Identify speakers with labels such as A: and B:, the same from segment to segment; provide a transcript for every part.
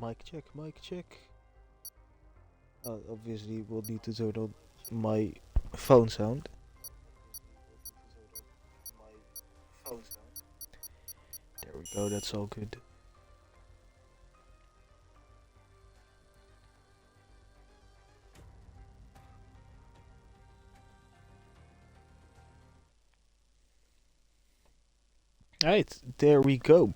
A: Mic check, mic check. Obviously, we'll need to turn on my phone sound. There we go, that's all good. Alright, there we go.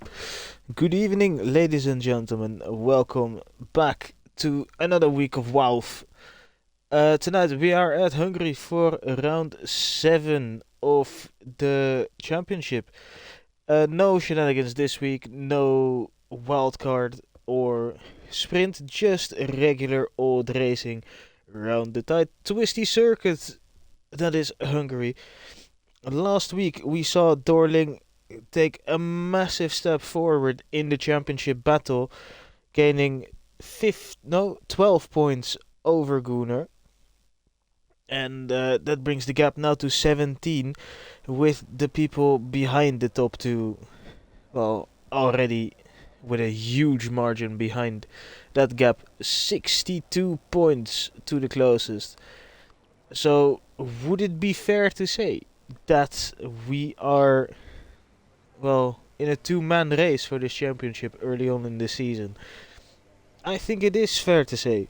A: Good evening, ladies and gentlemen. Welcome back to another week of WAOF. Tonight we are at Hungary for round 7 of the championship. No shenanigans this week, no wildcard or sprint, just regular old racing around the tight twisty circuit that is Hungary. Last week we saw Dorling take a massive step forward in the championship battle, gaining 12 points over Gunnar. And that brings the gap now to 17, with the people behind the top two, well, already with a huge margin behind that gap, 62 points to the closest. So, would it be fair to say that we are, well, in a two-man race for this championship early on in the season? I think it is fair to say.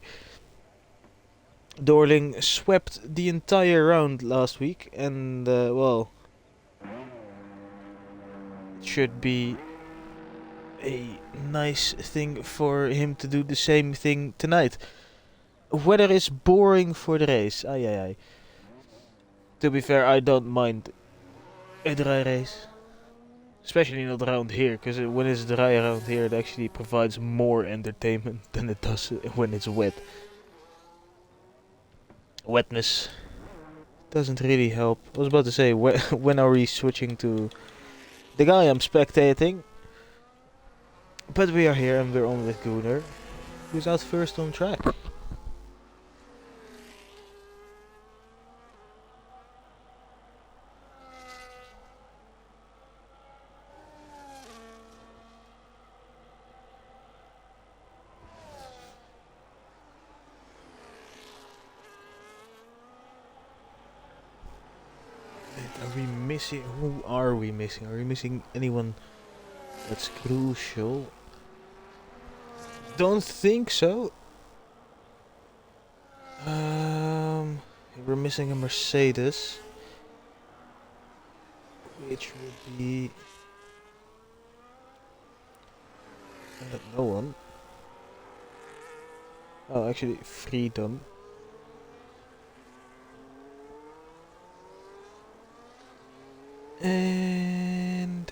A: Dorling swept the entire round last week, and well, it should be a nice thing for him to do the same thing tonight. Weather is boring for the race. Aye, aye, aye. To be fair, I don't mind a dry race. Especially not around here, because when it's dry around here, it actually provides more entertainment than it does when it's wet. Wetness doesn't really help. I was about to say, when are we switching to the guy I'm spectating? But we are here and we're on with Gunnar, who's out first on track. Are we missing? Who are we missing? Are we missing anyone that's crucial? Don't think so. We're missing a Mercedes, which would be no one. Oh, actually, Freedom. And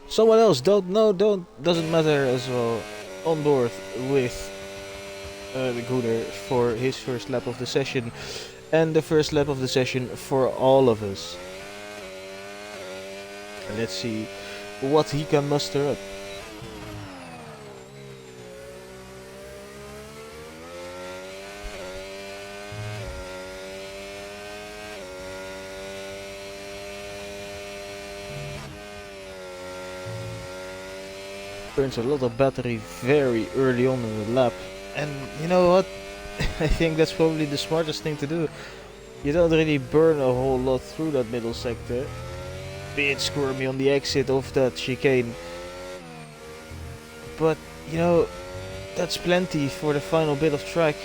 A: someone else, doesn't matter as well, on board with the Gunnar for his first lap of the session, and the first lap of the session for all of us. And let's see what he can muster up. Burns a lot of battery very early on in the lap, and you know what? I think that's probably the smartest thing to do. You don't really burn a whole lot through that middle sector, be it squirmy on the exit of that chicane, but you know, that's plenty for the final bit of track.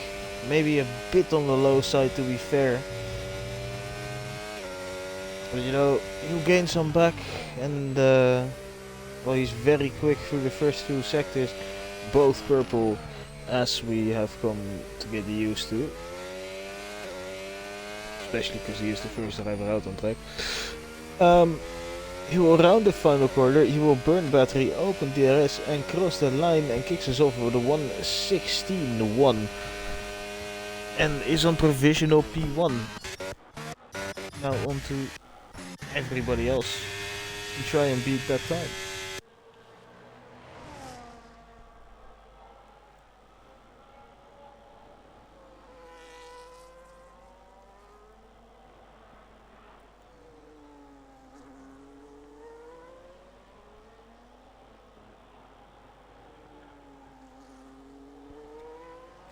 A: Maybe a bit on the low side, to be fair, but you know, you gain some back, and well, he's very quick through the first two sectors, both purple, as we have come to get used to. Especially because he is the first driver out on track. He will round the final corner, he will burn battery, open DRS and cross the line and kicks us off with a 1:16.1. And is on provisional P1. Now on to everybody else to try and beat that time.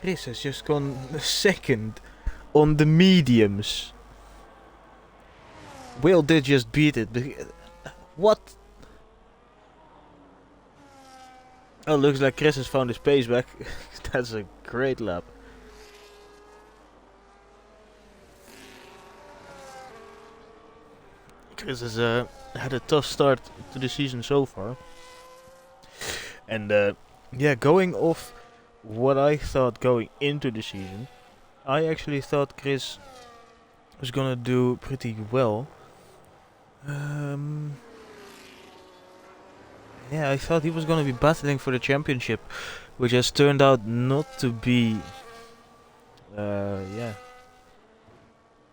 A: Chris has just gone second on the mediums. Will did just beat it, but what? Oh, looks like Chris has found his pace back. That's a great lap. Chris has had a tough start to the season so far. And yeah, going off what I thought going into the season, I actually thought Chris was gonna do pretty well. Yeah, I thought he was gonna be battling for the championship, which has turned out not to be. Yeah.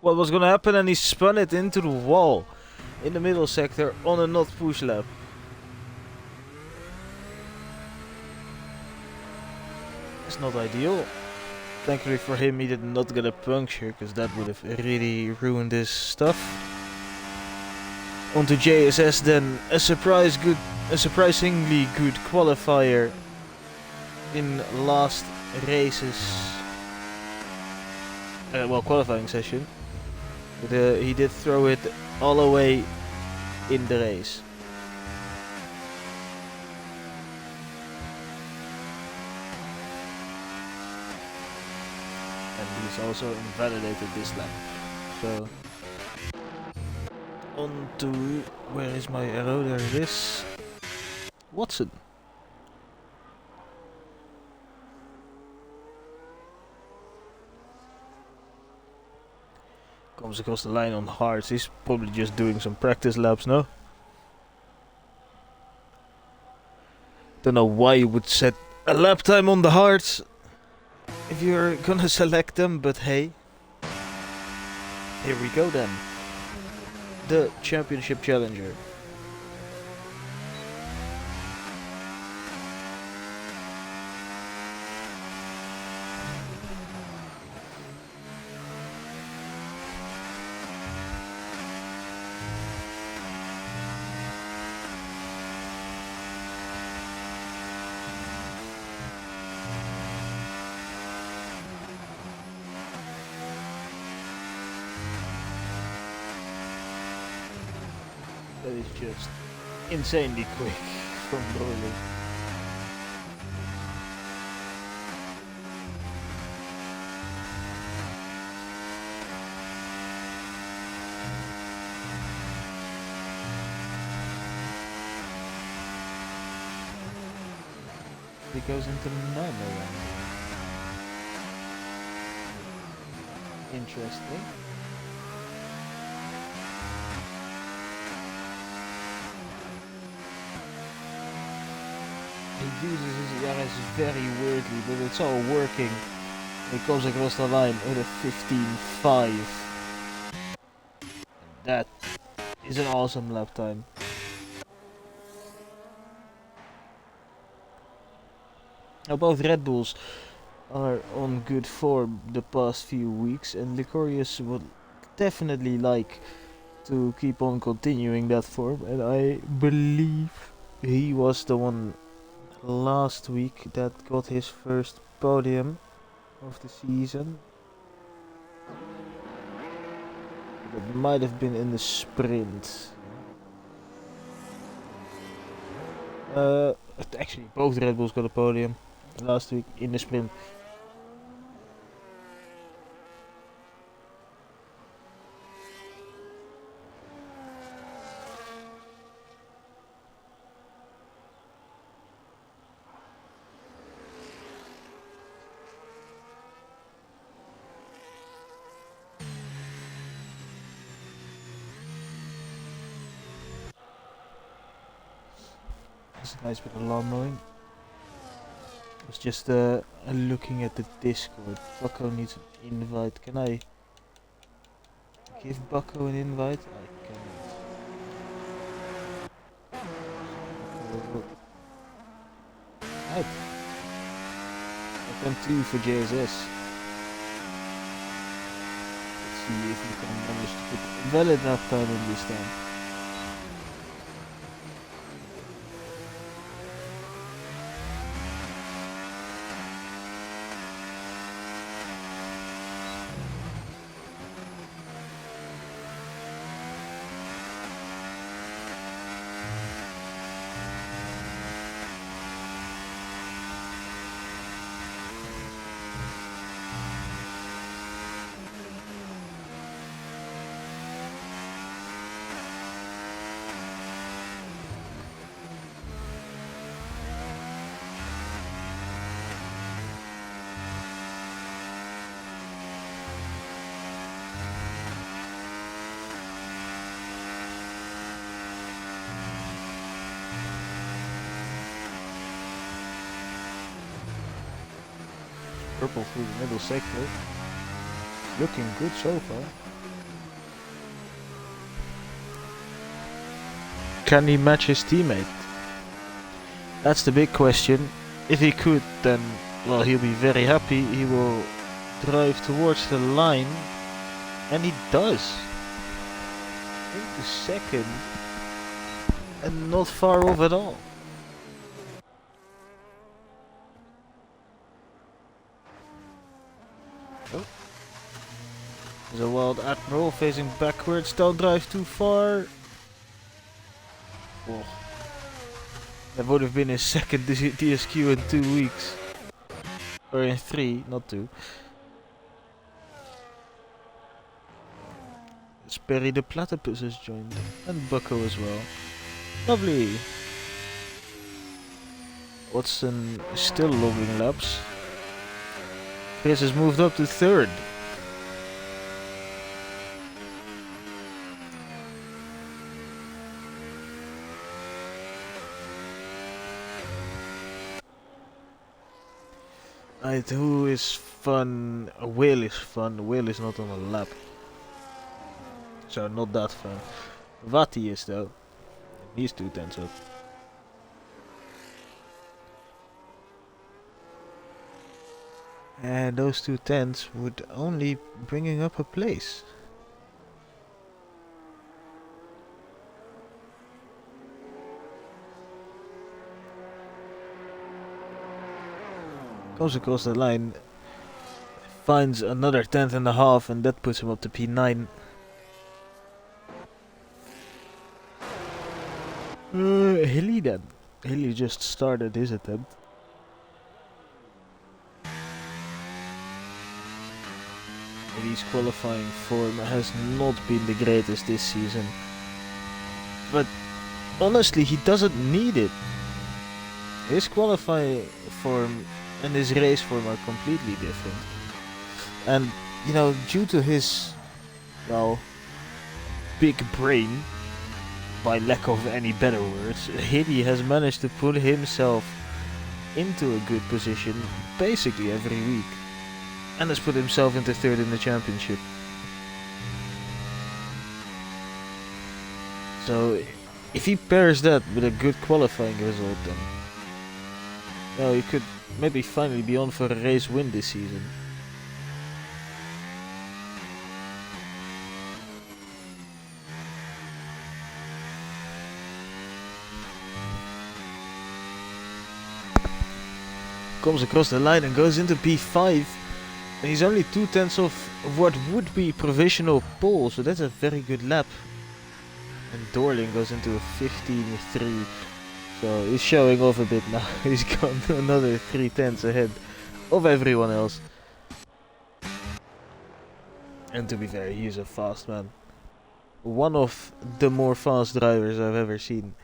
A: What was gonna happen, and he spun it into the wall in the middle sector on a not push lap. It's not ideal. Thankfully for him, he did not get a puncture, because that would have really ruined his stuff. Onto JSS then, a surprisingly good qualifier in last race's qualifying session. But he did throw it all the way in the race. And he's also invalidated this lap. So on to, where is my arrow? There it is. Watson. Comes across the line on hards. He's probably just doing some practice laps, no? Don't know why you would set a lap time on the hards if you're gonna select them, but hey. Here we go then. The Championship Challenger. That is just insanely quick from Broly. He goes into nano land. Interesting. He uses his ERS very weirdly, but it's all working. He comes across the line with a 15.5. That is an awesome lap time. Now both Red Bulls are on good form the past few weeks, and Licorius would definitely like to keep on continuing that form, and I believe he was the one last week that got his first podium of the season. That might have been in the sprint. Actually, both Red Bulls got a podium last week in the sprint. That's a nice bit of lawn mowing. I was just looking at the Discord. Bucko needs an invite. Can I give Bucko an invite? I cannot. Right. I've done 2 for JSS. Let's see if we can manage to put a valid lap time in this time. Purple through the middle sector. Looking good so far. Can he match his teammate? That's the big question. If he could, then, well, he'll be very happy. He will drive towards the line. And he does. Into second. And not far off at all. Oh. There's a Wild Admiral facing backwards. Don't drive too far. Oh. That would have been his second DSQ in 2 weeks. Or in 3, not 2. Sperry the Platypus has joined. And Bucko as well. Lovely. Watson is still logging laps. Chris has moved up to 3rd. Right, who is fun? Will is fun. Will is not on a lap. So not that fun. Vati is though. He's 2/10 up. And those 2/10 would only bringing up a place. Goes across the line, finds another 10th and a half, and that puts him up to P9. Hilly then. Hilly just started his attempt. Hilly's qualifying form has not been the greatest this season. But honestly, he doesn't need it. His qualifying form and his race form are completely different. And, you know, due to his, well, big brain, by lack of any better words, Hilly has managed to put himself into a good position basically every week. And has put himself into 3rd in the championship. So, if he pairs that with a good qualifying result, then, well, he could maybe finally be on for a race win this season. Comes across the line and goes into P5. And he's only 2/10 of what would be provisional pole, so that's a very good lap. And Dorling goes into a 15.3. So he's showing off a bit now. He's got another 3/10 ahead of everyone else. And to be fair, he's a fast man. One of the more fast drivers I've ever seen.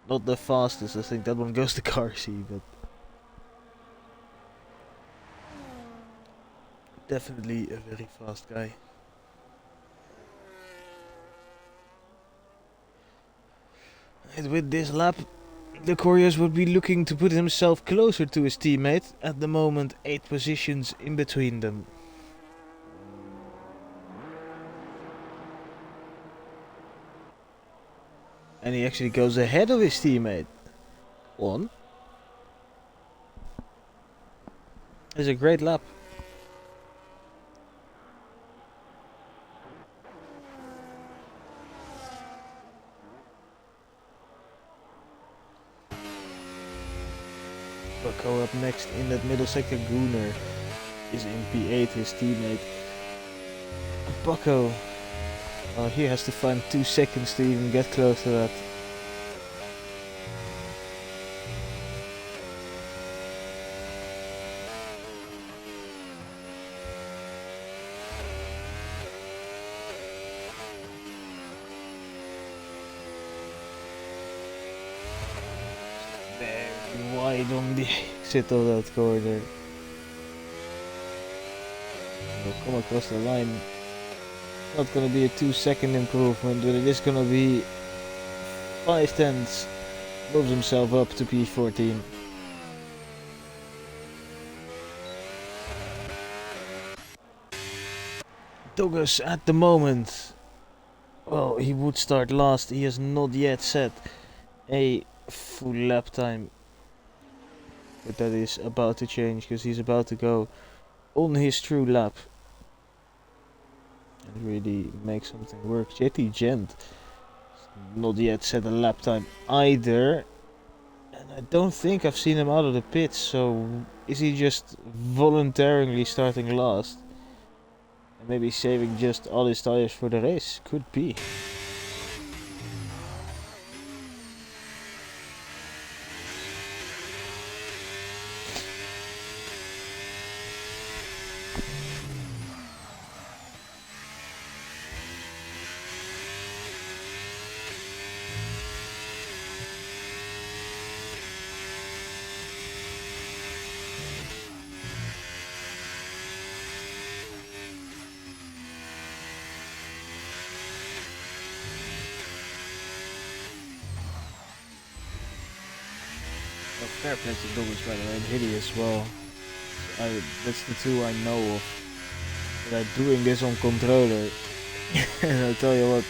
A: Not the fastest, I think that one goes to Carsey, but definitely a very fast guy. And with this lap, the Couriers would be looking to put himself closer to his teammate. At the moment, 8 positions in between them. And he actually goes ahead of his teammate. 1. It's a great lap. Bucko up next in that middle sector. Gunnar is in P8, his teammate. Bucko, he has to find 2 seconds to even get close to that. Very wide on the exit of that corner. He'll come across the line. Not gonna be a 2-second improvement, but it is gonna be 5/10. Moves himself up to P14. Douglas at the moment, well, he would start last. He has not yet set a full lap time. But that is about to change because he's about to go on his true lap. And really make something work. JT Gent not yet set a lap time either. And I don't think I've seen him out of the pits, so is he just voluntarily starting last? And maybe saving just all his tires for the race? Could be. Fair play to Douglas, by the way, and Hilly as well. That's the two I know of that are doing this on controller. And I tell you what,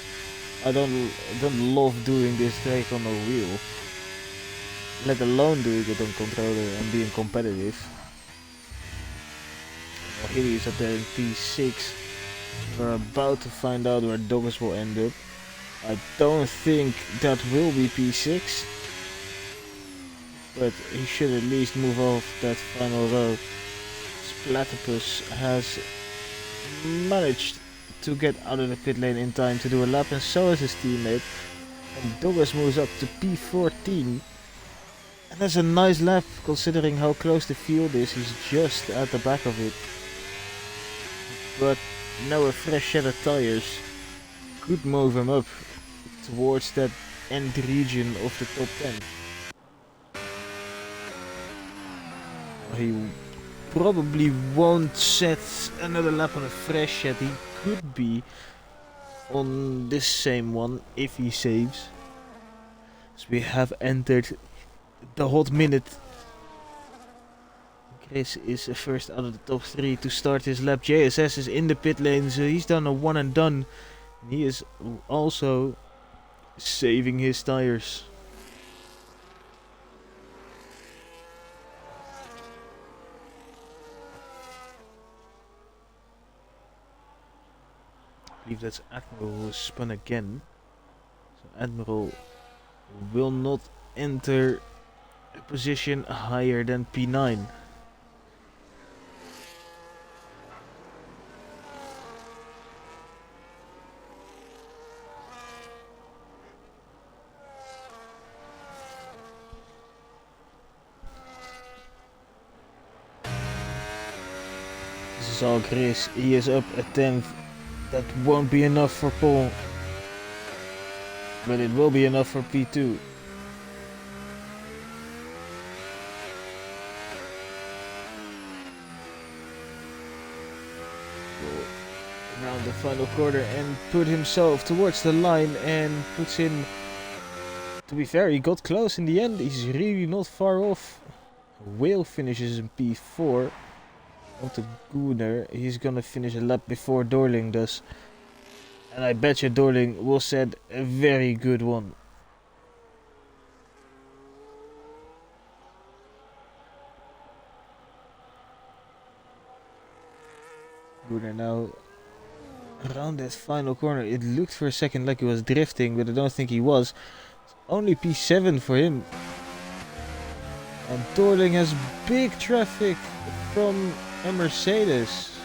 A: I don't love doing this track on a wheel, let alone doing it on controller and being competitive. Well, Hilly is up there in P6. We're about to find out where Douglas will end up. I don't think that will be P6. But he should at least move off that final row. Platypus has managed to get out of the pit lane in time to do a lap, and so has his teammate. And Douglas moves up to P14. And that's a nice lap considering how close the field is. He's just at the back of it. But now a fresh set of tires could move him up towards that end region of the top 10. He probably won't set another lap on a fresh set. He could be on this same one if he saves. So we have entered the hot minute. Chris is first out of the top 3 to start his lap. JSS is in the pit lane, so he's done a one and done. He is also saving his tires. I believe that's Admiral who is spun again. So Admiral will not enter a position higher than P9. This is all Chris. He is up at 10th. That won't be enough for Paul, but it will be enough for P2. Around the final quarter and put himself towards the line and puts in, to be fair, he got close in the end. He's really not far off. Whale finishes in P4. Onto Gooner, he's gonna finish a lap before Dorling does. And I bet you Dorling will set a very good one. Gooner now around that final corner. It looked for a second like he was drifting, but I don't think he was. It's only P7 for him. And Dorling has big traffic from a Mercedes.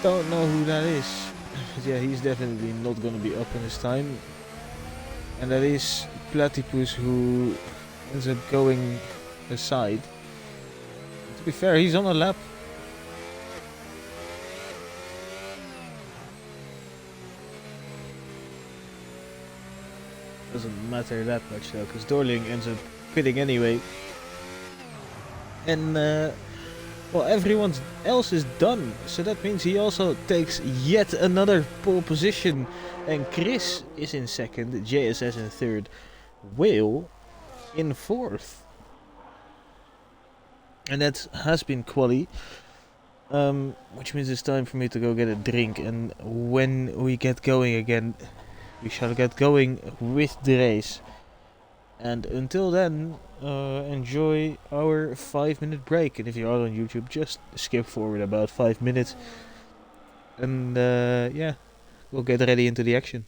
A: Don't know who that is. But yeah, he's definitely not gonna be up in his time. And that is Platypus who ends up going aside. To be fair, he's on a lap. Doesn't matter that much though, because Dorling ends up quitting anyway. And well, everyone else is done, so that means he also takes yet another pole position. And Chris is in second, JSS in third, Whale in fourth. And that has been quali. Which means it's time for me to go get a drink. And when we get going again, we shall get going with the race. And until then, enjoy our 5 minute break. And if you are on YouTube, just skip forward about 5 minutes. And yeah, we'll get ready into the action.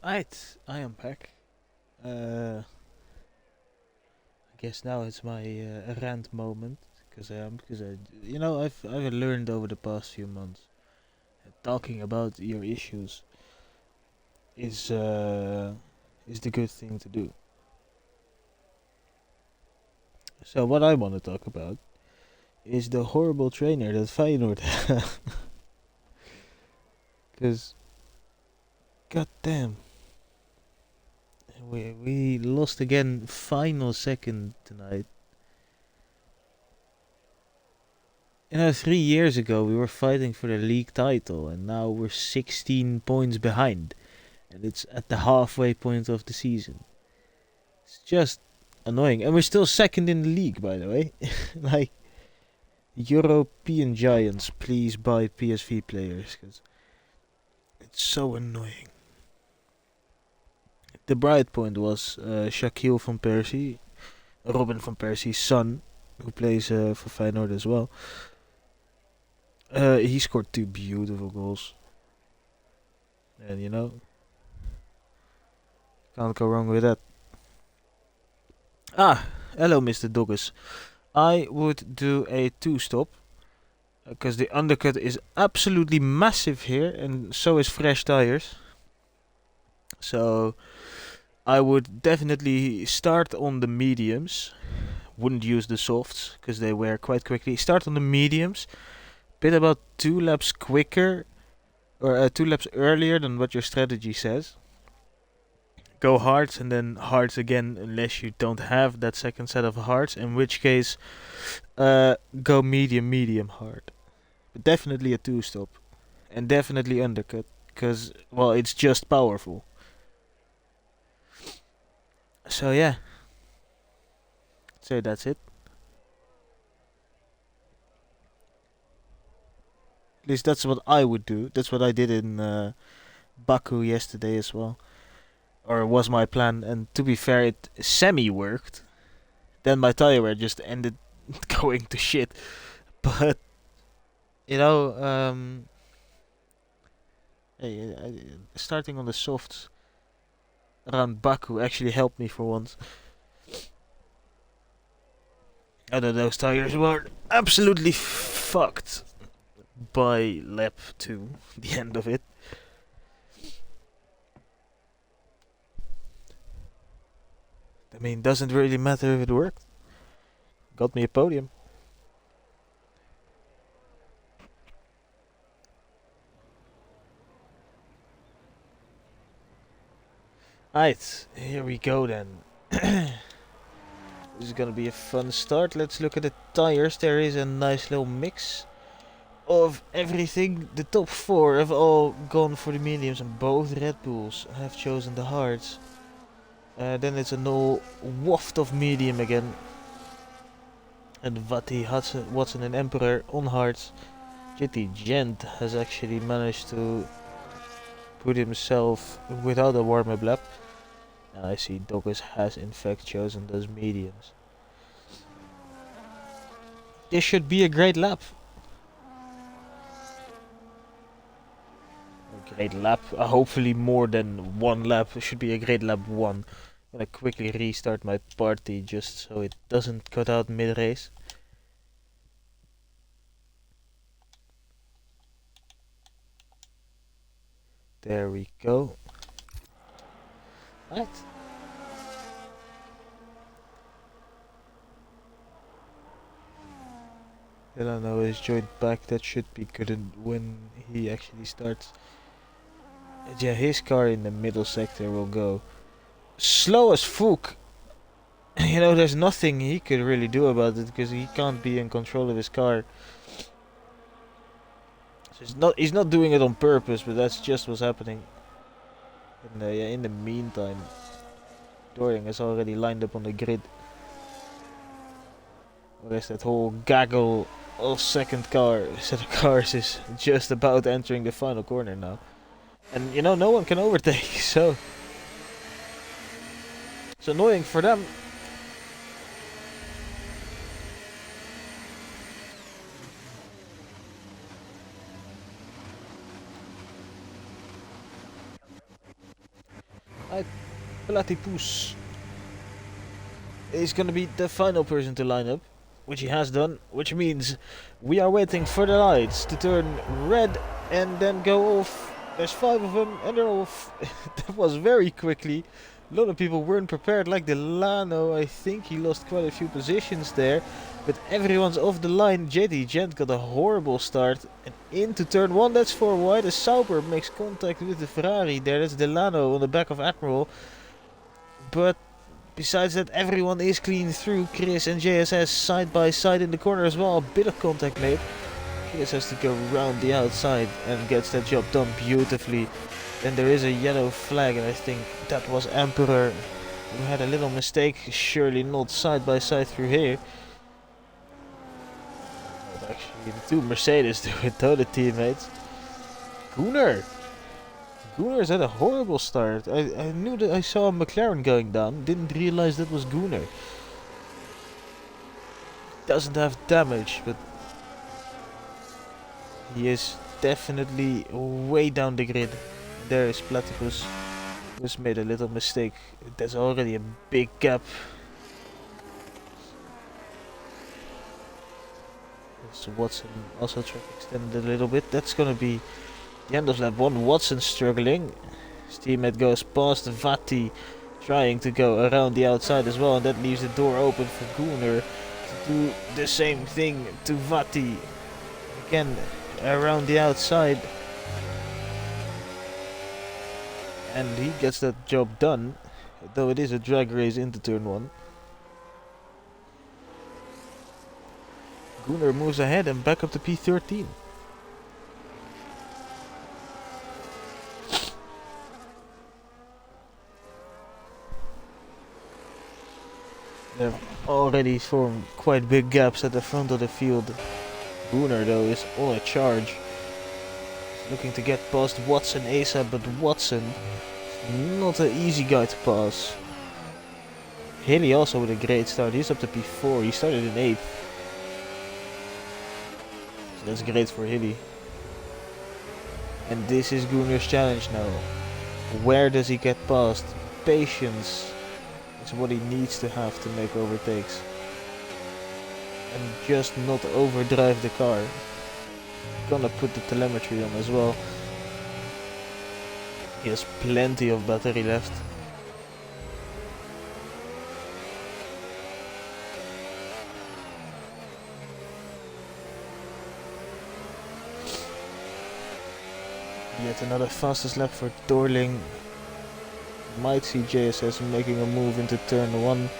A: Alright, I am back. I guess now it's my rant moment because I've learned over the past few months that talking about your issues is uh, is the good thing to do. So what I want to talk about is the horrible trainer that Feyenoord have. Because goddamn, we lost again, final second tonight. 3 years ago we were fighting for the league title, and now we're 16 points behind, and it's at the halfway point of the season. It's just annoying, and we're still second in the league, by the way. Like, European giants, please buy PSV players, because it's so annoying. The bright point was Shaquille van Persie, Robin van Persie's son, who plays for Feyenoord as well. He scored two beautiful goals, and can't go wrong with that. Ah, hello, Mr. Douglas. I would do a two-stop because the undercut is absolutely massive here, and so is fresh tires. So I would definitely start on the mediums. Wouldn't use the softs because they wear quite quickly. Start on the mediums, bit about 2 laps quicker or 2 laps earlier than what your strategy says. Go hards and then hards again unless you don't have that second set of hards, in which case go medium hard. But definitely a two stop and definitely undercut because, well, it's just powerful. So yeah, so that's it. At least that's what I would do. That's what I did in Baku yesterday as well, or was my plan. And to be fair, it semi worked. Then my tire wear just ended going to shit. But you know, hey, starting on the softs around Baku actually helped me for once. Although those tires were absolutely fucked by lap 2, the end of it. I mean, doesn't really matter if it worked. Got me a podium. Alright, here we go then. This is gonna be a fun start. Let's look at the tires. There is a nice little mix of everything. The top 4 have all gone for the mediums, and both Red Bulls have chosen the hards. Then it's a no waft of medium again. And Vati, Hudson, Watson and Emperor on hards. Jitty Gent has actually managed to put himself without a warm-up lap. And I see Douglas has in fact chosen those mediums. This should be a great lap. A great lap, hopefully more than one lap. It should be a great lap 1. I'm gonna quickly restart my party just so it doesn't cut out mid-race. There we go. Right. Delano is joined back. That should be good when he actually starts. Yeah, his car in the middle sector will go slow as fuck. You know, there's nothing he could really do about it because he can't be in control of his car. So he's not doing it on purpose, but that's just what's happening. And yeah, in the meantime, Dorian is already lined up on the grid. Whereas that whole gaggle of set of cars is just about entering the final corner now. And you know, no one can overtake, so it's annoying for them. Platypus is gonna be the final person to line up, which he has done, which means we are waiting for the lights to turn red and then go off. There's 5 of them and they're off. That was very quickly. A lot of people weren't prepared, like Delano. I think he lost quite a few positions there, but everyone's off the line. JD Gent got a horrible start and into turn 1. That's 4 wide. A Sauber makes contact with the Ferrari there. That's Delano on the back of Admiral. But besides that, everyone is clean through. Chris and JSS side by side in the corner as well. A bit of contact made. Chris has to go round the outside and gets that job done beautifully. Then there is a yellow flag, and I think that was Emperor who had a little mistake. Surely not side by side through here. But actually, the 2 Mercedes do it though, the teammates. Gunar's had a horrible start. I knew that I saw a McLaren going down, didn't realize that was Gunnar. Doesn't have damage, but he is definitely way down the grid. There is Platypus, who's made a little mistake. There's already a big gap So Watson also track extended a little bit. That's gonna be the end of lap 1. Watson struggling. His teammate goes past Vati, trying to go around the outside as well, and that leaves the door open for Gunnar to do the same thing to Vati. Again, around the outside. And he gets that job done, though it is a drag race into turn 1. Gunnar moves ahead and back up to P13. They've already formed quite big gaps at the front of the field. Gunnar though is on a charge. He's looking to get past Watson ASAP, but Watson not an easy guy to pass. Hilly also with a great start. He's up to P4. He started in 8th. So that's great for Hilly. And this is Gunnar's challenge now. Where does he get past? Patience is what he needs to have to make overtakes. And just not overdrive the car. Gonna put the telemetry on as well. He has plenty of battery left. Yet another fastest lap for Dorling. Might see JSS making a move into turn 1.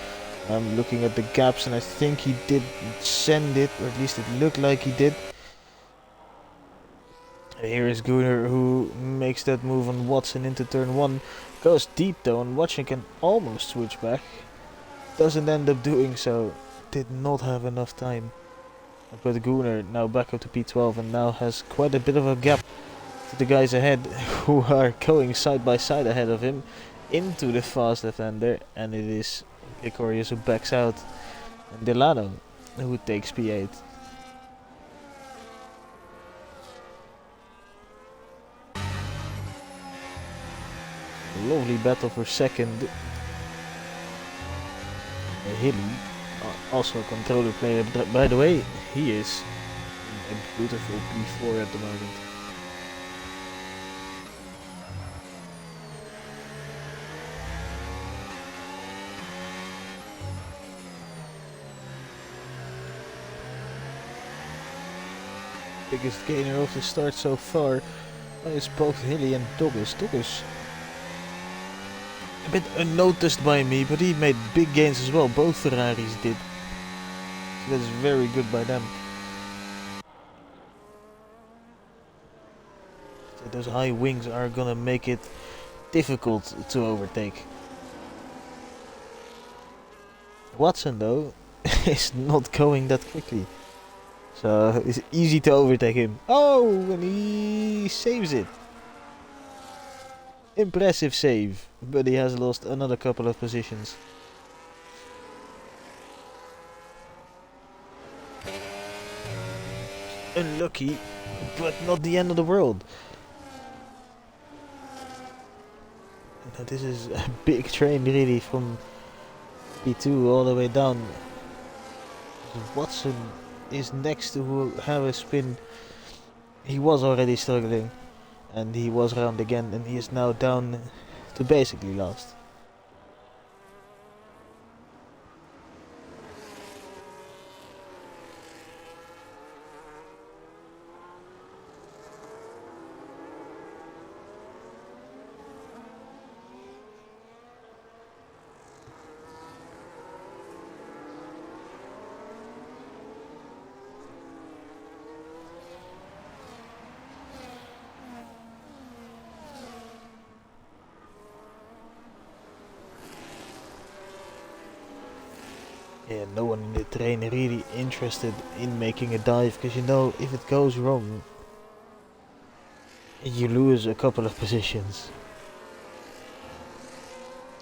A: I'm looking at the gaps and I think he did send it, or at least it looked like he did. Here is Gunnar who makes that move on Watson into turn 1. Goes deep though, and Watson can almost switch back. Doesn't end up doing so. Did not have enough time. But Gunnar now back up to P12 and now has quite a bit of a gap to the guys ahead who are going side by side ahead of him into the fast left-hander, and it is Licorius who backs out and Delano who takes P8. Lovely battle for second. Hilly, also a controller player, but by the way, he is a beautiful P4 at the moment. Biggest gainer of the start so far is both Hilly and Douglas. Douglas a bit unnoticed by me, but he made big gains as well. Both Ferraris did. So that's very good by them. So those high wings are gonna make it difficult to overtake. Watson though is not going that quickly. So it's easy to overtake him. Oh, and he saves it. Impressive save, but he has lost another couple of positions. Unlucky, but not the end of the world. Now this is a big train really from P2 all the way down. Watson is next to have a spin. He was already struggling. And he was around again, and he is now down to basically last. Yeah, no one in the train really interested in making a dive, because you know, if it goes wrong, you lose a couple of positions.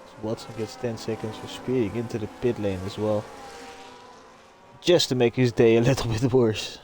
A: So Watson gets 10 seconds for speeding into the pit lane as well, just to make his day a little bit worse.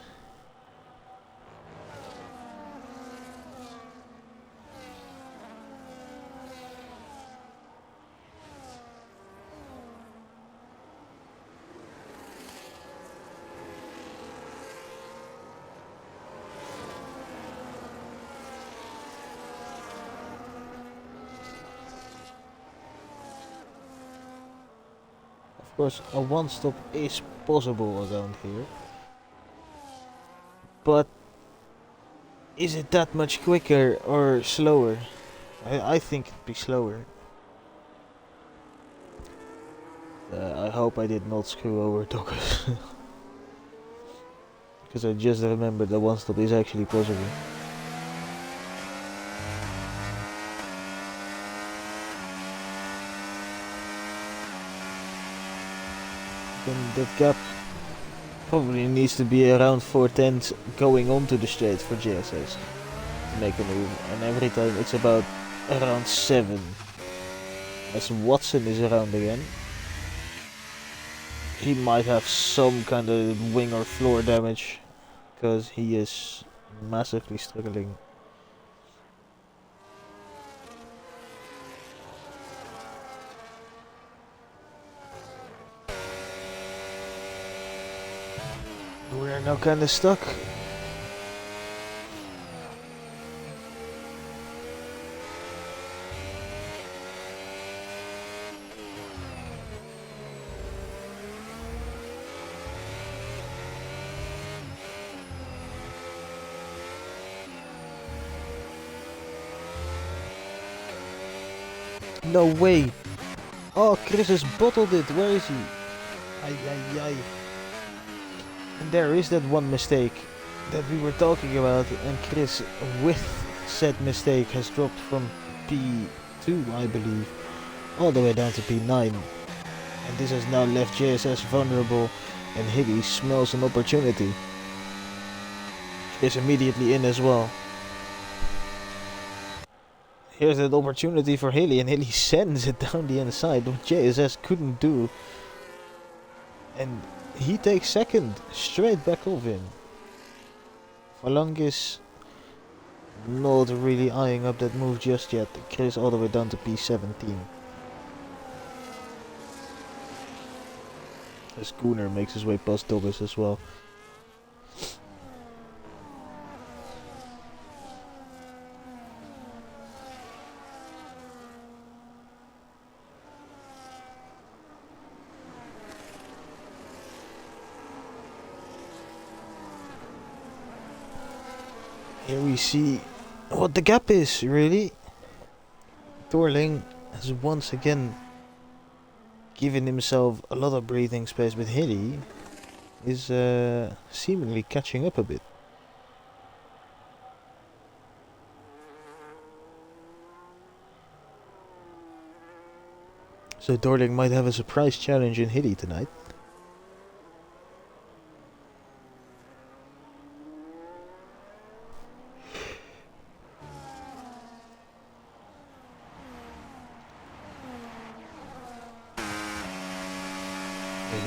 A: Of course, a one-stop is possible around here. But is it that much quicker or slower? I think it'd be slower. I hope I did not screw over Dockers. Because I just remembered that one stop is actually possible. Then that gap probably needs to be around 4/10 going onto the straight for JSS to make a move. And every time it's about around 7. As Watson is around again. He might have some kind of wing or floor damage. Because he is massively struggling. We're now kinda stuck. No way! Oh, Chris has bottled it. Where is he? Ay, ay, ay. And there is that one mistake that we were talking about, and Chris, with said mistake, has dropped from P2, I believe, all the way down to P9. And this has now left JSS vulnerable, and Hilly smells an opportunity. Is immediately in as well. Here's that opportunity for Hilly, and Hilly sends it down the inside, what JSS couldn't do. And he takes second, straight back off him. Falangis not really eyeing up that move just yet. Chris all the way down to P17. As Gunnar makes his way past Doggers as well. Here we see what the gap is, really. Thorling has once again given himself a lot of breathing space, but Hilly is seemingly catching up a bit. So Thorling might have a surprise challenge in Hilly tonight.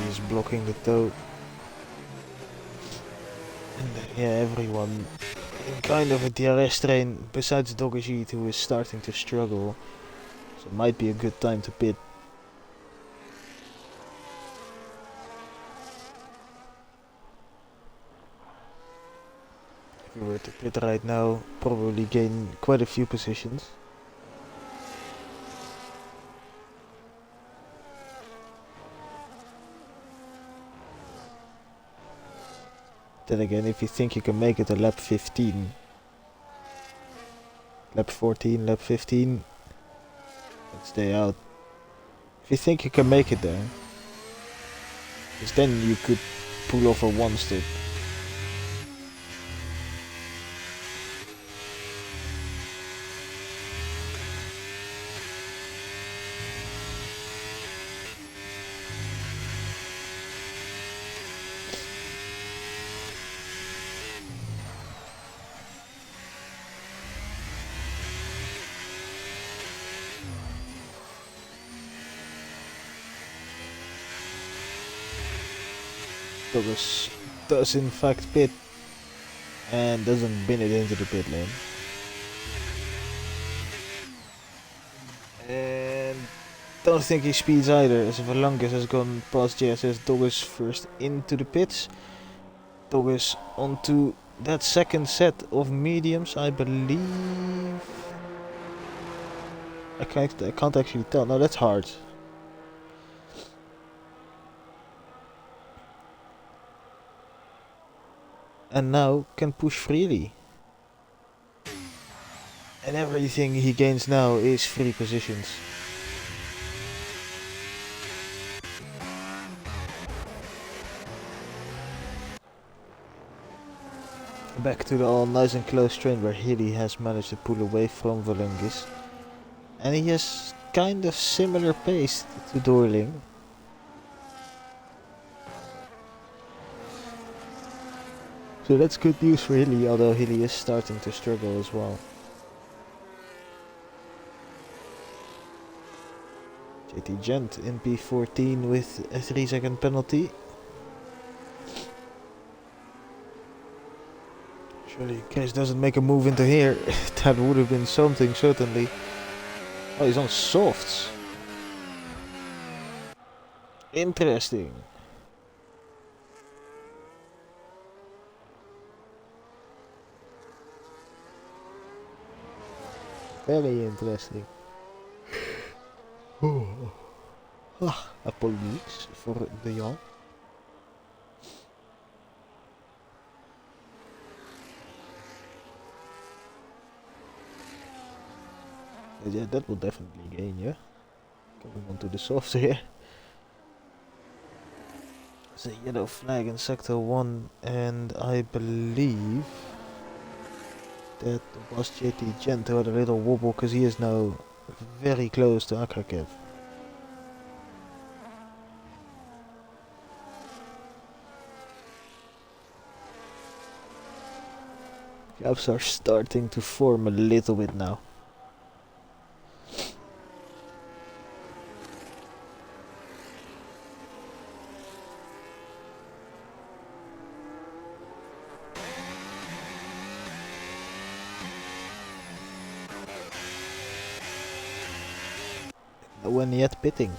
A: He's blocking the toe. And yeah, everyone in kind of a DRS train besides Dogajit, who is starting to struggle. So it might be a good time to pit. If we were to pit right now, probably gain quite a few positions. Then again, if you think you can make it to lap 15, lap 14, lap 15, and stay out. If you think you can make it there, because then you could pull off a one stop. Douglas does in fact pit and doesn't bin it into the pit lane. And don't think he speeds either, as Valangas has gone past JSS. Douglas first into the pits. Douglas onto that second set of mediums, I believe. I can't actually tell. No, that's hard. and now can push freely. And everything he gains now is free positions. Back to the all nice and close train where Hilly has managed to pull away from Volungis. And he has kind of similar pace to Dorling. So that's good news for Hilly, although Hilly is starting to struggle as well. JT Gent in P14 with a 3-second penalty. Surely Case doesn't make a move into here. That would have been something, certainly. Oh, he's on softs. Interesting. Very interesting. Apologies for the yawn. Yeah, that will definitely gain, yeah. Coming onto the soft here. There's a yellow flag in sector 1, and I believe that was JT Gent who had a little wobble because he is now very close to Akakev. Gaps are starting to form a little bit now. No one yet pitting.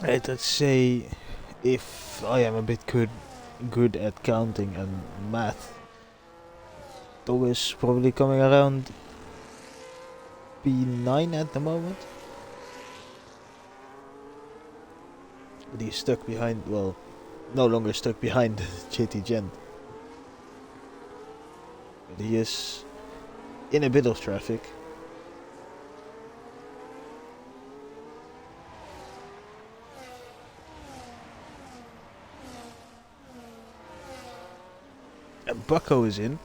A: Let's say if I am a bit good at counting and math, Dog is probably coming around P9 at the moment. But he's stuck behind, well, no longer stuck behind JT Gent. But he is in a bit of traffic. And Bucko is in.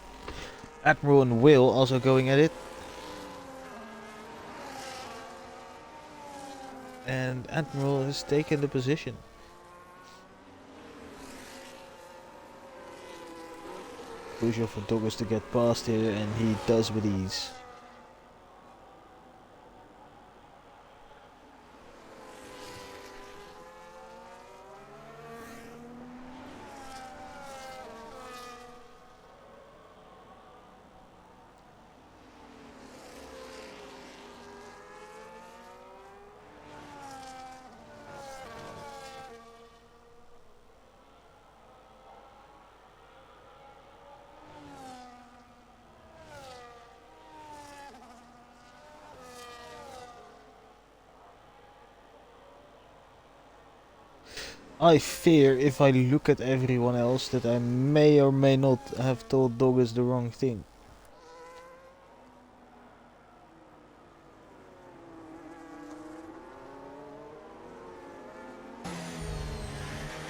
A: Admiral and Will also going at it. And Admiral has taken the position. Crucial for Douglas to get past here, and he does with ease. I fear if I look at everyone else that I may or may not have told Douglas the wrong thing.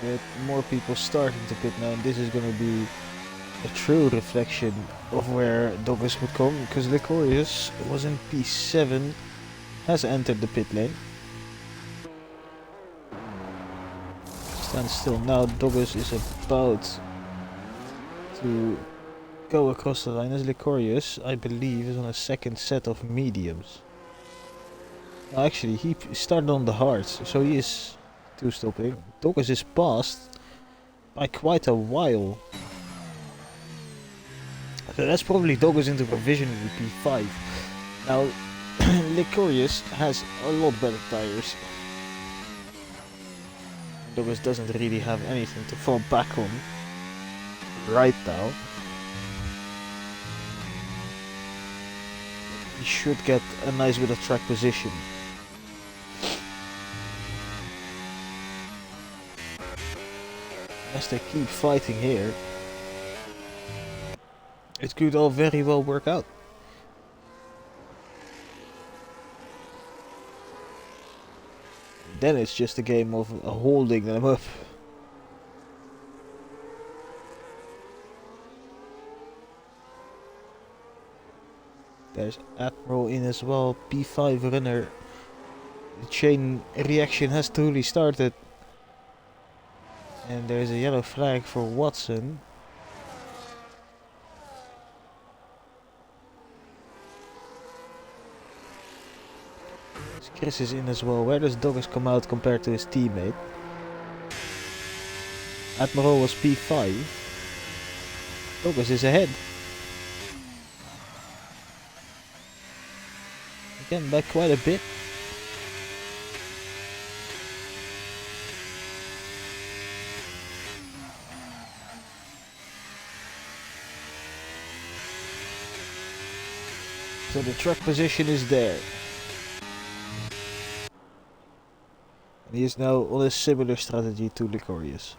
A: With more people starting to pit now, and this is going to be a true reflection of where Douglas would come, because Licorius was in P7, has entered the pit lane. Stands still now. Douglas is about to go across the line as Licorius, I believe, is on a second set of mediums. No, actually, he started on the hards, so he is two-stopping. Douglas is passed by quite a while. So that's probably Douglas into provision in the P5. Now, Licorius has a lot better tires. Douglas doesn't really have anything to fall back on right now. He should get a nice bit of track position. As they keep fighting here, it could all very well work out. Then it's just a game of holding them up. There's Admiral in as well, P5 runner. The chain reaction has truly started. And there's a yellow flag for Watson. Chris is in as well. Where does Douglas come out compared to his teammate? Admiral was P5. Douglas is ahead. Again, by quite a bit. So the track position is there. And he is now on a similar strategy to Licorius.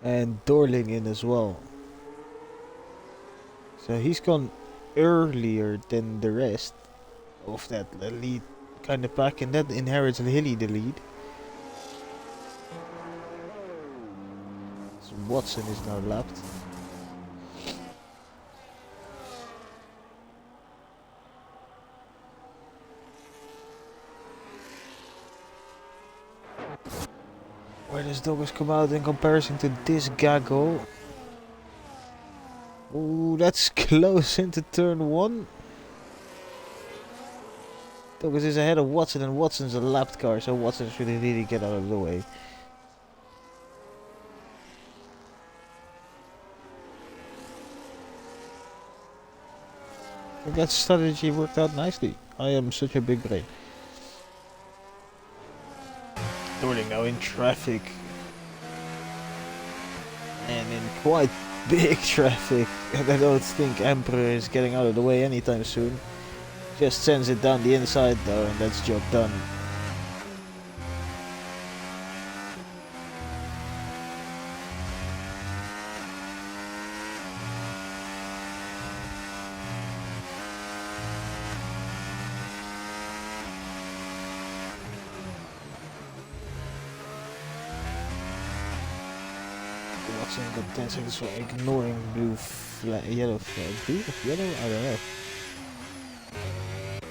A: And Dorling in as well. So he's gone earlier than the rest of that lead kind of pack, and that inherits Hilly the lead. So Watson is now lapped. Where does Douglas come out in comparison to this gaggle? Ooh, that's close into turn 1. Douglas is ahead of Watson, and Watson's a lapped car, so Watson should really get out of the way. And that strategy worked out nicely. I am such a big brain. Dorling now in traffic. And in quite big traffic. And I don't think Emperor is getting out of the way anytime soon. Just sends it down the inside though, and that's job done. Watson got 10 seconds for ignoring yellow flag. Blue? Yellow? I don't know.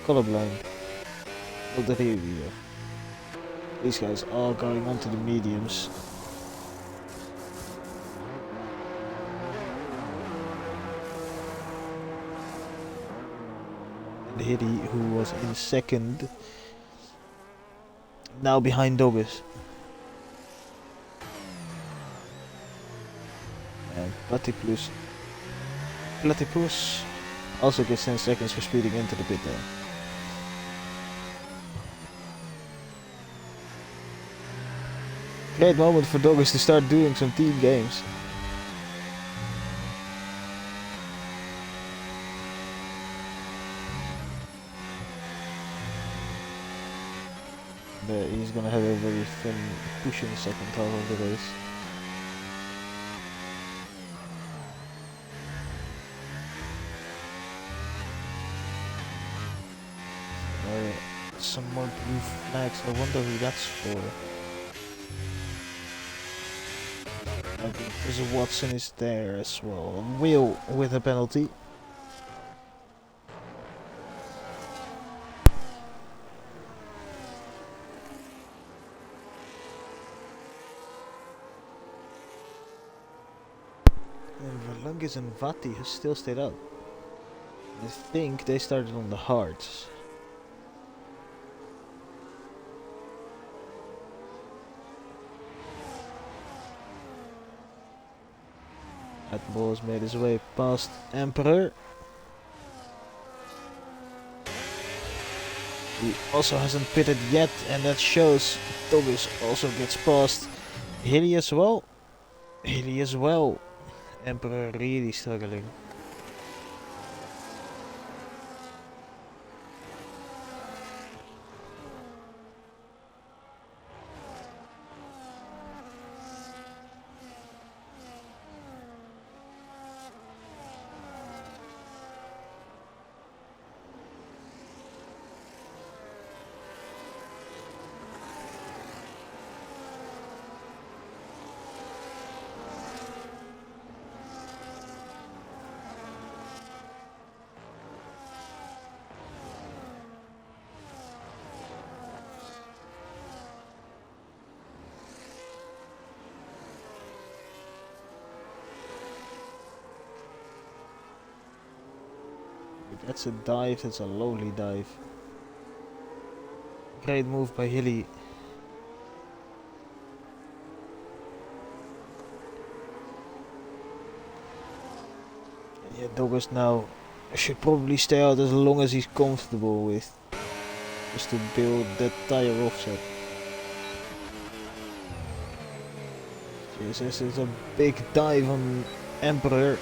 A: Colorblind. Not that either. These guys are going onto the mediums. And Hiddy, who was in second, now behind Douglas. And Platypus also gets 10 seconds for speeding into the pit there. Great moment for Douglas to start doing some team games. he's gonna have a very fun pushing second half of the race. Some more blue flags. I wonder who that's for. I think there's a Watson is there as well. Wheel with a penalty. And Verlungis and Vatti have still stayed out. I think they started on the hards. That ball has made his way past Emperor. He also hasn't pitted yet, and that shows. Thomas also gets past Hilly as well. Hilly as well. Emperor really struggling. That's a dive, that's a lovely dive. Great move by Hilly. Yeah, Douglas now should probably stay out as long as he's comfortable with. Just to build that tire offset. Jesus, it's a big dive on Emperor.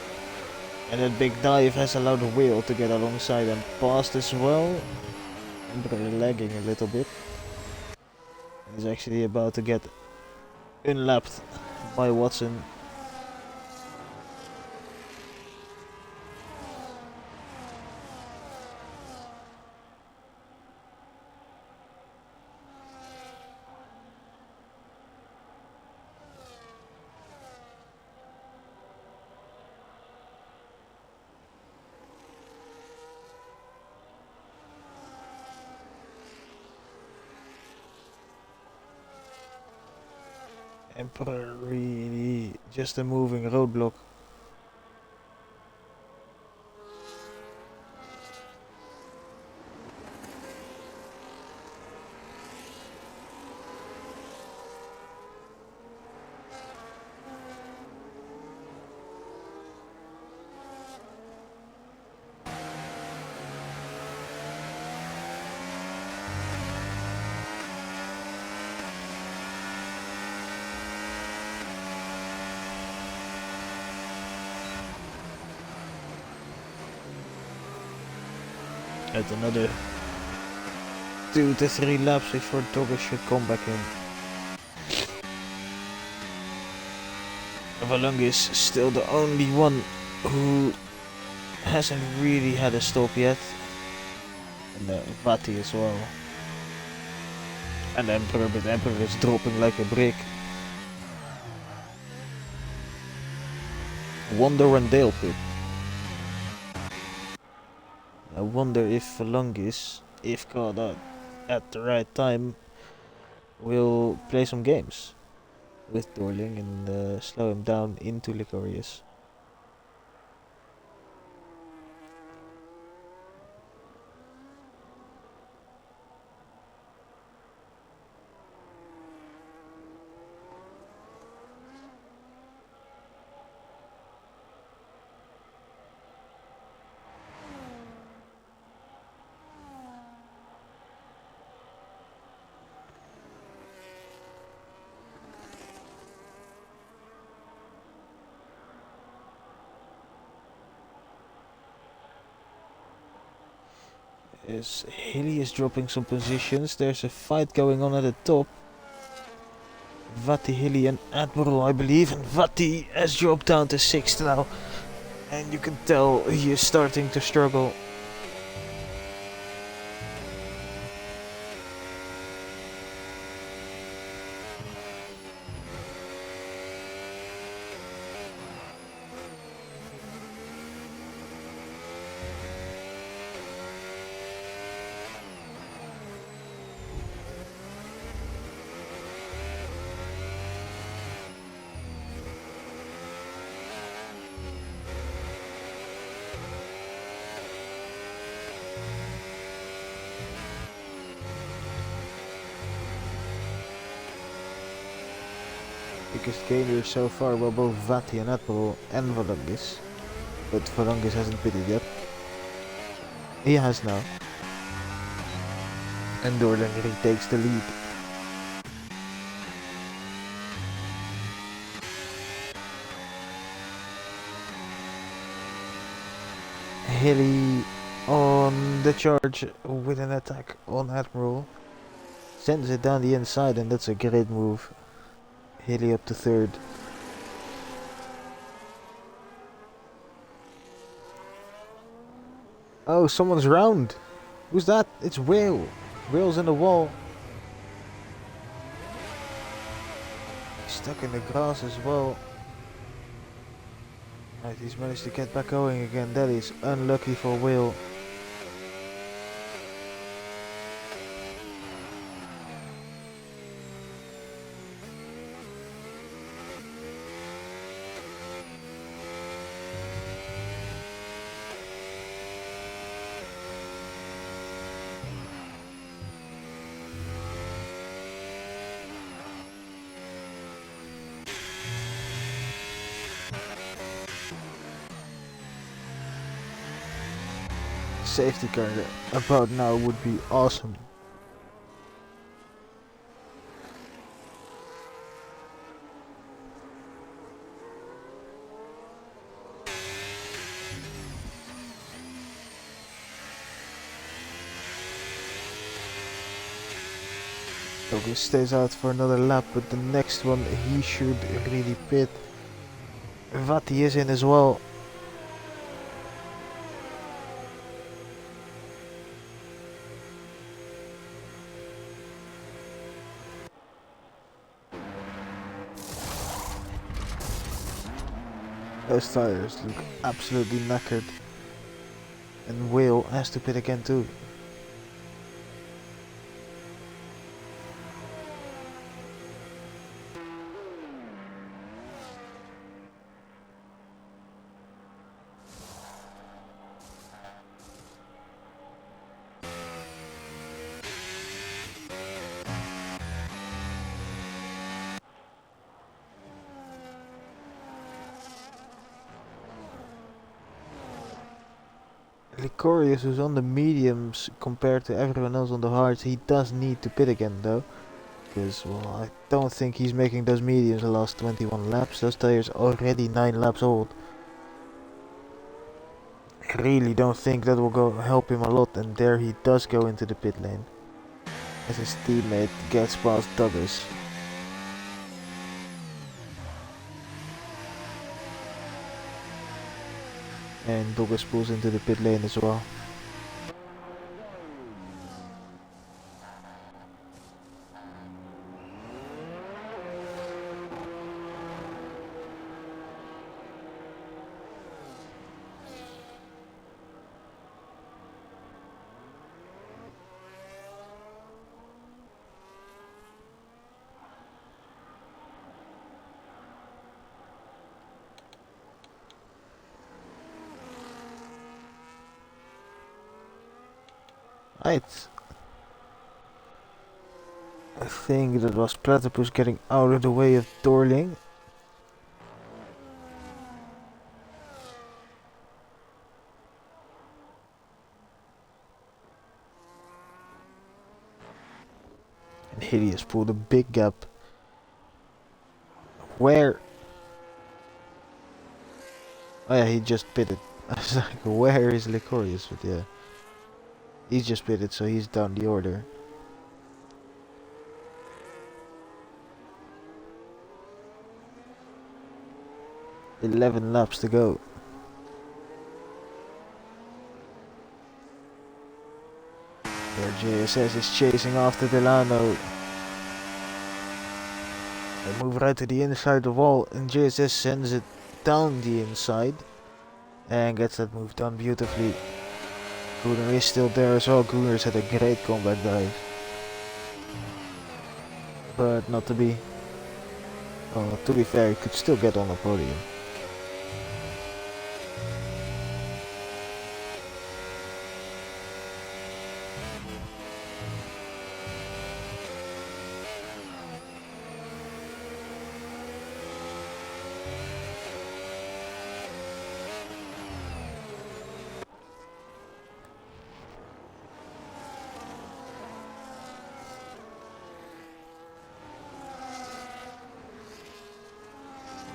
A: And that big dive has allowed the wheel to get alongside and past as well. Emperor lagging a little bit. He's actually about to get unlapped by Watson. Emperor really just a moving roadblock. At another 2 to 3 laps before Doggers should come back in. Valung is still the only one who hasn't really had a stop yet. And Vati as well. And Emperor, but Emperor is dropping like a brick. Wonder and Dale pit. I wonder if Valungis, if caught out at the right time, will play some games with Dorling and slow him down into Licorius. As Hilly is dropping some positions, there's a fight going on at the top. Vati, Hilly and Admiral, I believe, and Vati has dropped down to 6th now. And you can tell he is starting to struggle. Biggest gainer so far were both Vati and Admiral and Valangis. But Valangis hasn't pitted yet. He has now. And Dorling retakes the lead. Hilly on the charge with an attack on Admiral. Sends it down the inside, and that's a great move. Hilly up to 3rd. Oh, someone's round. Who's that? It's Whale. Whale's in the wall. He's stuck in the grass as well. Right, he's managed to get back going again. That is unlucky for Whale. Safety car about now would be awesome. Douglas stays out for another lap, but the next one he should really pit. Vati is in as well. Those tires look absolutely knackered. And Whale has to pit again too. Licorius, who's on the mediums compared to everyone else on the hards, he does need to pit again though. Because, well, I don't think he's making those mediums the last 21 laps. Those tires are already 9 laps old. I really don't think that will go help him a lot, and there he does go into the pit lane. As his teammate gets past Douglas. And Douglas pulls into the pit lane as well. Right. I think that was Platypus getting out of the way of Dorling. And Hideous pulled a big gap. Where? Oh yeah, he just pitted. I was like, where is Licorius? But yeah. He's just pitted, so he's down the order. 11 laps to go. There JSS is chasing after Delano. They move right to the inside of the wall, and JSS sends it down the inside and gets that move done beautifully. Gunnar is still there as well. Gunnar's had a great comeback dive, but not to be. To be fair, he could still get on the podium.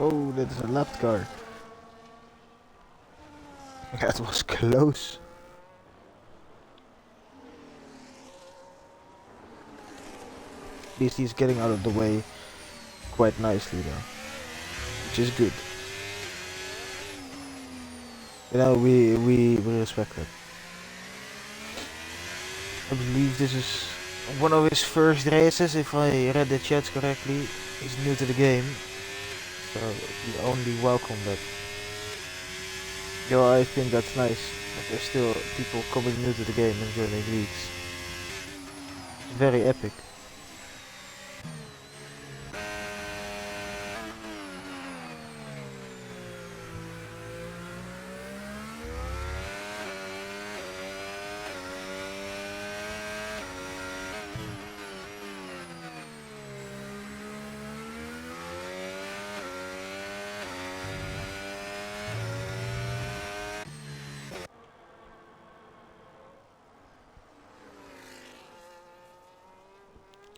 A: Oh, that is a lapped car. That was close. At least he's getting out of the way quite nicely though, which is good. You know, we respect that. I believe this is one of his first races, if I read the chats correctly. He's new to the game, so we only welcome that. Yo, I think that's nice that there's still people coming new to the game and joining leagues. It's very epic.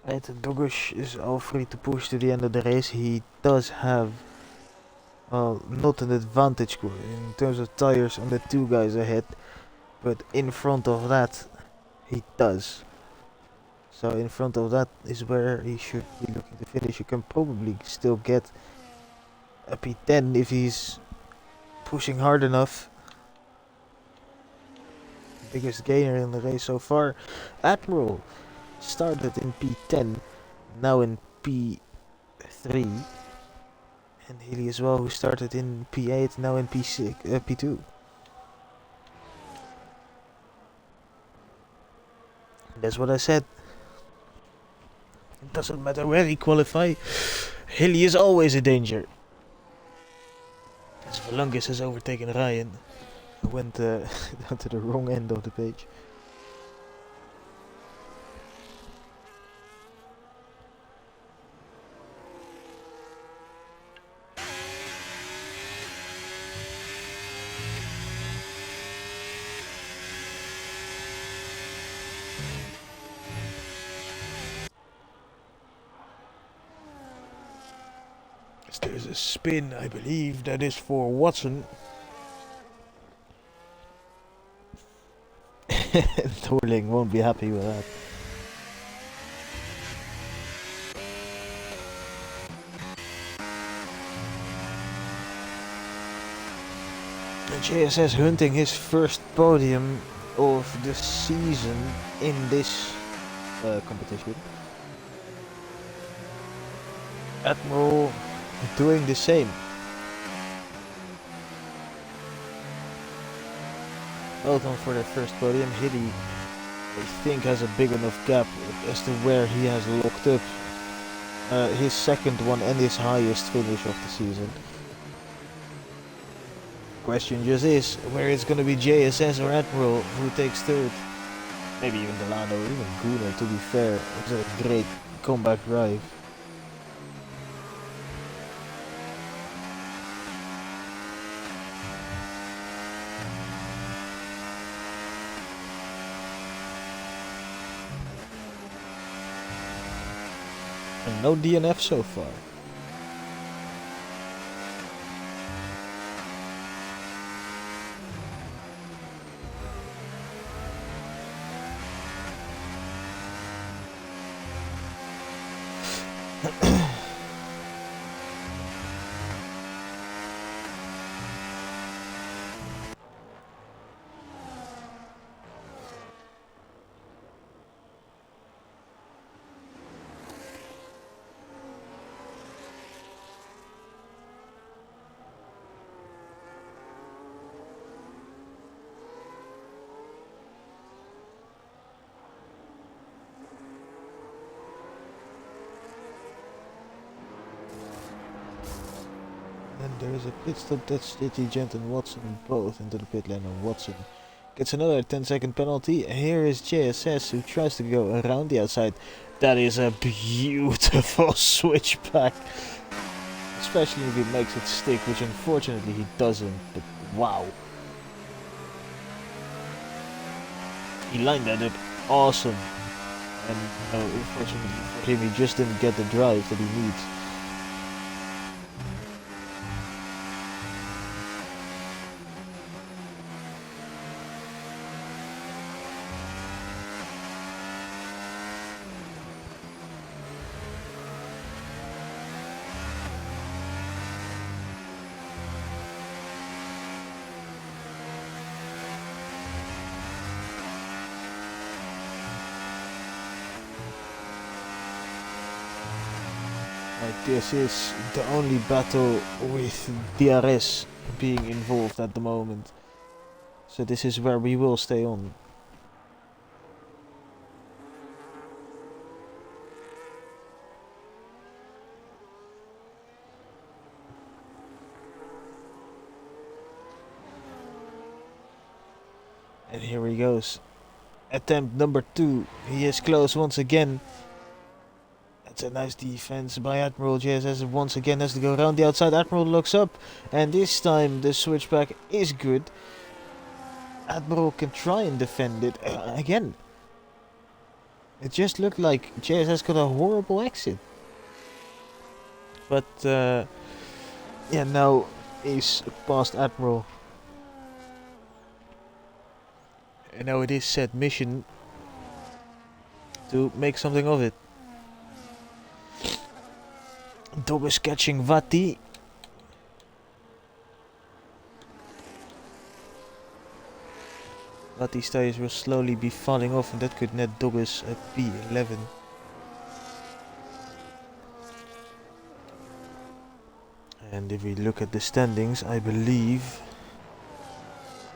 A: And Dogush is all free to push to the end of the race. He does have, well, not an advantage in terms of tires on the two guys ahead, but in front of that, he does. So in front of that is where he should be looking to finish. You can probably still get a P10 if he's pushing hard enough. Biggest gainer in the race so far. Admiral started in P10, now in P3. And Healy as well, who started in P8, now in P2. That's what I said. It doesn't matter where he qualify. Healy is always a danger. As Valungus has overtaken Ryan. I went down to the wrong end of the page. There's a spin, I believe, that is for Watson. Thorling won't be happy with that. And JSS hunting his first podium of the season in this competition. Admiral doing the same. Well done for the first podium. Hilly, I think, has a big enough gap as to where he has locked up his second one and his highest finish of the season. Question just is where it's gonna be JSS or Admiral who takes third. Maybe even Delano or even Gunnar, to be fair. It's a great comeback drive. And no DNF so far. And there is a pit stop that Stitty, Gent and Watson both into the pit lane, and Watson gets another 10-second penalty. Here is JSS who tries to go around the outside. That is a beautiful switchback. Especially if he makes it stick, which unfortunately he doesn't, but wow. He lined that up awesome. And unfortunately for him, he just didn't get the drive that he needs. This is the only battle with DRS being involved at the moment. So this is where we will stay on. And here he goes. Attempt number 2. He is close once again. That's a nice defense by Admiral. JSS once again has to go around the outside. Admiral looks up, and this time the switchback is good. Admiral can try and defend it again. It just looked like JSS got a horrible exit. But yeah, now he's past Admiral. And now it is set mission to make something of it. Dog is catching Vati. Vati's tires will slowly be falling off, and that could net Doggis a P11. And if we look at the standings, I believe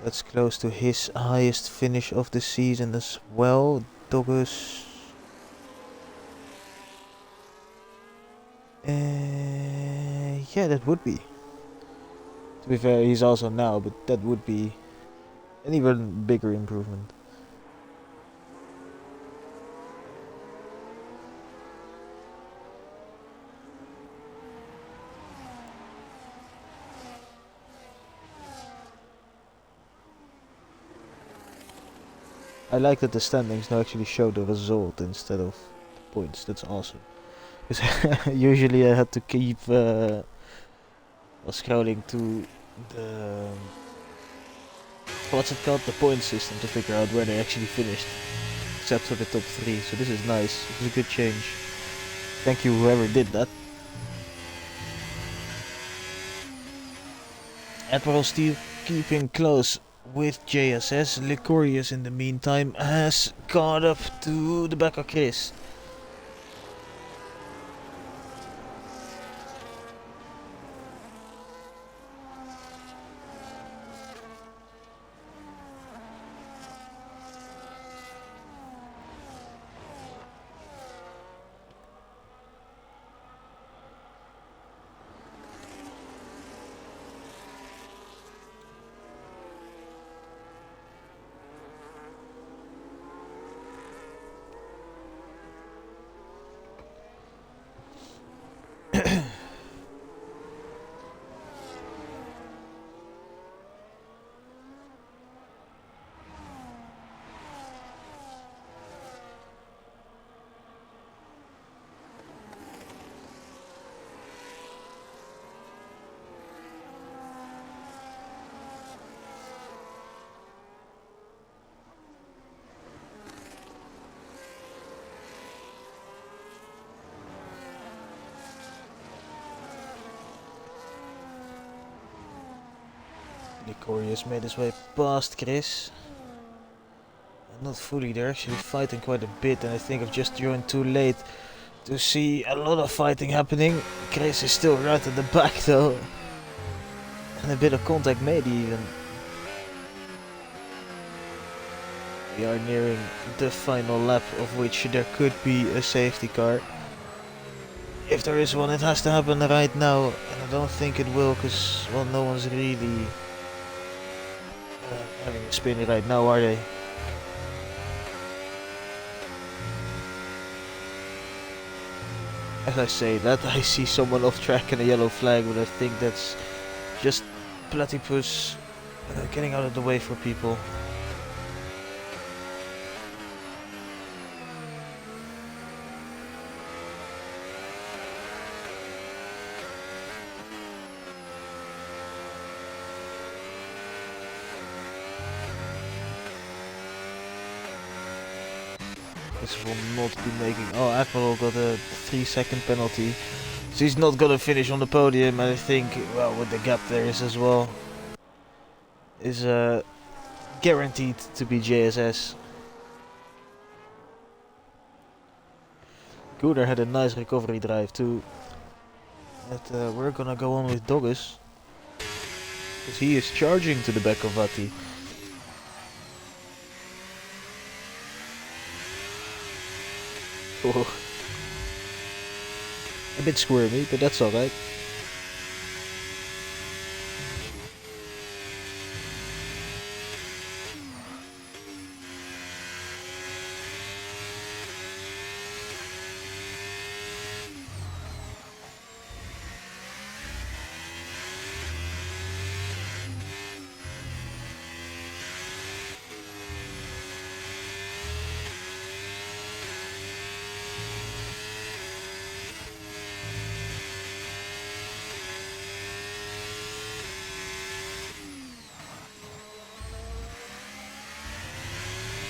A: that's close to his highest finish of the season as well. Doggis. Yeah, that would be. To be fair, he's also now, but that would be an even bigger improvement. I like that the standings now actually show the result instead of the points. That's awesome. Because usually I had to keep scrolling to the what's it called, the point system, to figure out where they actually finished, except for the top 3. So this is nice. This is a good change. Thank you whoever did that. Admiral still keeping close with JSS. Licorius in the meantime has caught up to the back of Chris. Corey has made his way past Chris. Not fully, they're actually fighting quite a bit, and I think I've just joined too late to see a lot of fighting happening. Chris is still right at the back though. And a bit of contact made even. We are nearing the final lap, of which there could be a safety car. If there is one, it has to happen right now, and I don't think it will, because, well, no one's really having a spin right now, are they? As I say that, I see someone off track and a yellow flag, but I think that's just Platypus getting out of the way for people. This will not be making... Oh, Admiral got a 3-second penalty. So he's not gonna finish on the podium, and I think, well, with the gap there is as well, is guaranteed to be JSS. Gooder had a nice recovery drive too. But we're gonna go on with Doggis, because he is charging to the back of Vati. Oh. A bit squirmy, but that's alright.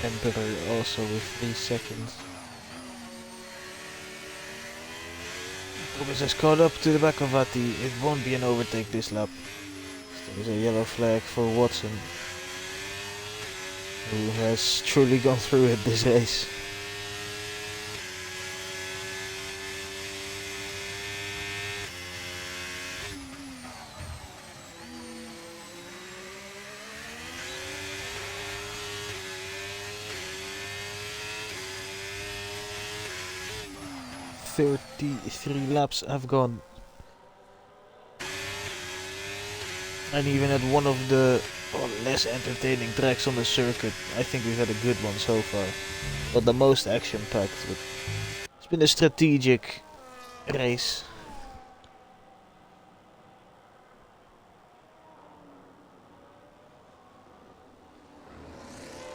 A: Emperor also with 3 seconds. Doggis has caught up to the back of Vati. It won't be an overtake this lap. There's a yellow flag for Watson, who has truly gone through it this race. .33 laps have gone. And even at one of the less entertaining tracks on the circuit, I think we've had a good one so far. Not the most action-packed, but it's been a strategic race.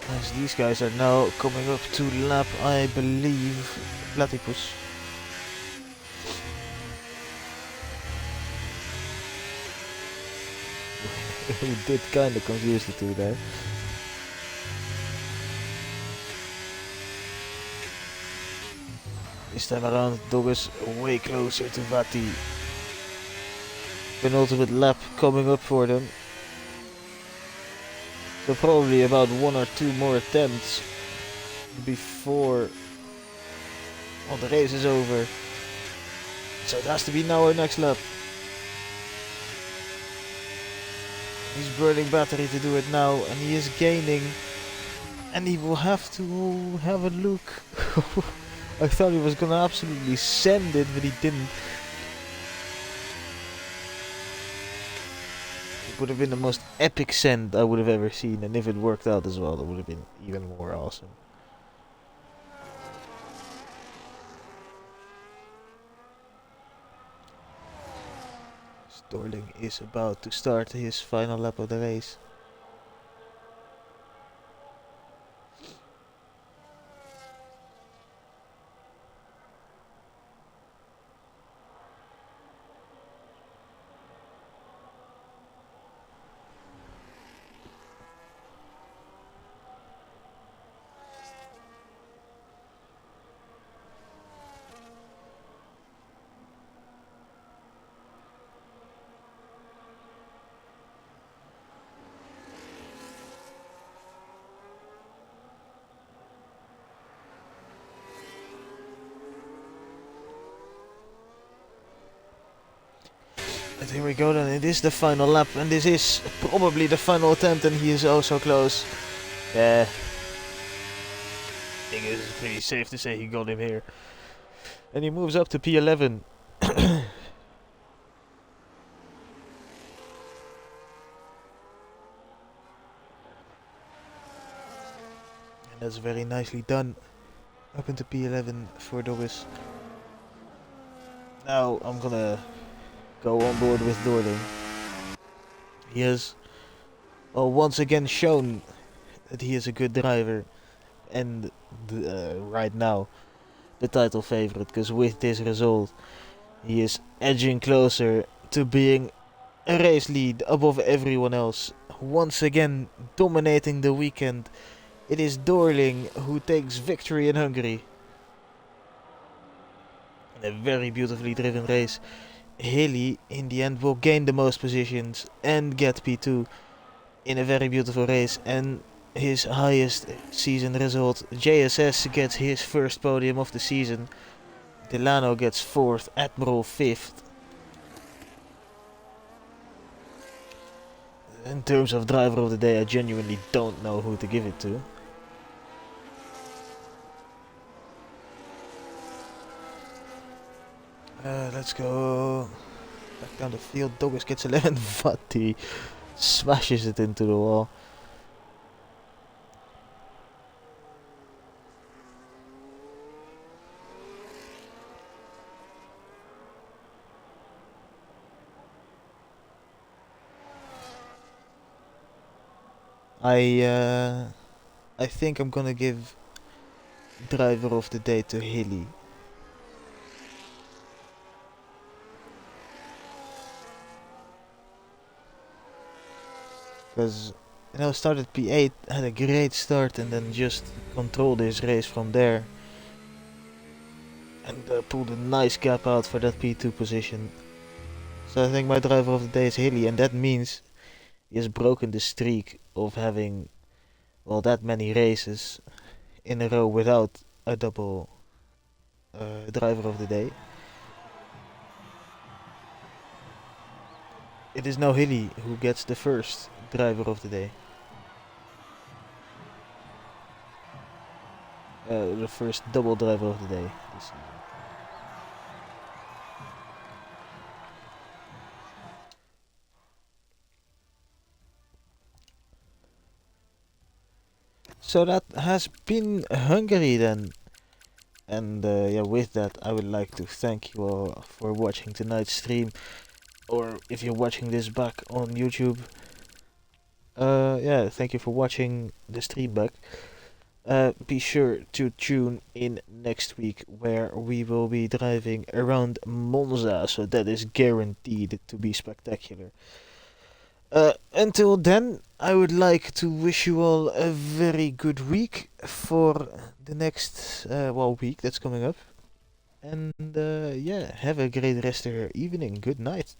A: As these guys are now coming up to lap, I believe, Platypus. We did kinda confuse the two there. This time around, Doggis way closer to Vati. Penultimate lap coming up for them. So probably about 1 or 2 more attempts before the race is over. So it has to be now our next lap. He's burning battery to do it now, and he is gaining, and he will have to have a look. I thought he was gonna absolutely send it, but he didn't. It would have been the most epic send I would have ever seen, and if it worked out as well, it would have been even more awesome. Storling is about to start his final lap of the race. And here we go then, it is the final lap, and this is probably the final attempt, and he is oh so close. Yeah. I think it's pretty safe to say he got him here. And he moves up to P11. And that's very nicely done. Up into P11 for Doris. Now I'm gonna go on board with Dorling. He has once again shown that he is a good driver, and right now the title favorite, because with this result he is edging closer to being a race lead above everyone else. Once again dominating the weekend, it is Dorling who takes victory in Hungary. In a very beautifully driven race. Hilly in the end will gain the most positions and get P2 in a very beautiful race, and his highest season result. JSS gets his first podium of the season. Delano gets 4th, Admiral 5th. In terms of driver of the day, I genuinely don't know who to give it to. Let's go back down the field. Douglas gets 11, but he smashes it into the wall. I think I'm gonna give driver of the day to Hilly. Because, started P8, had a great start, and then just controlled his race from there. And pulled a nice gap out for that P2 position. So I think my driver of the day is Hilly, and that means he has broken the streak of having, that many races in a row without a double driver of the day. It is now Hilly who gets the first driver of the day. The first double driver of the day this season. So that has been Hungary then. And with that, I would like to thank you all for watching tonight's stream. Or if you're watching this back on YouTube, thank you for watching the stream back. Be sure to tune in next week, where we will be driving around Monza, so that is guaranteed to be spectacular. Until then, I would like to wish you all a very good week for the next week that's coming up. And have a great rest of your evening. Good night.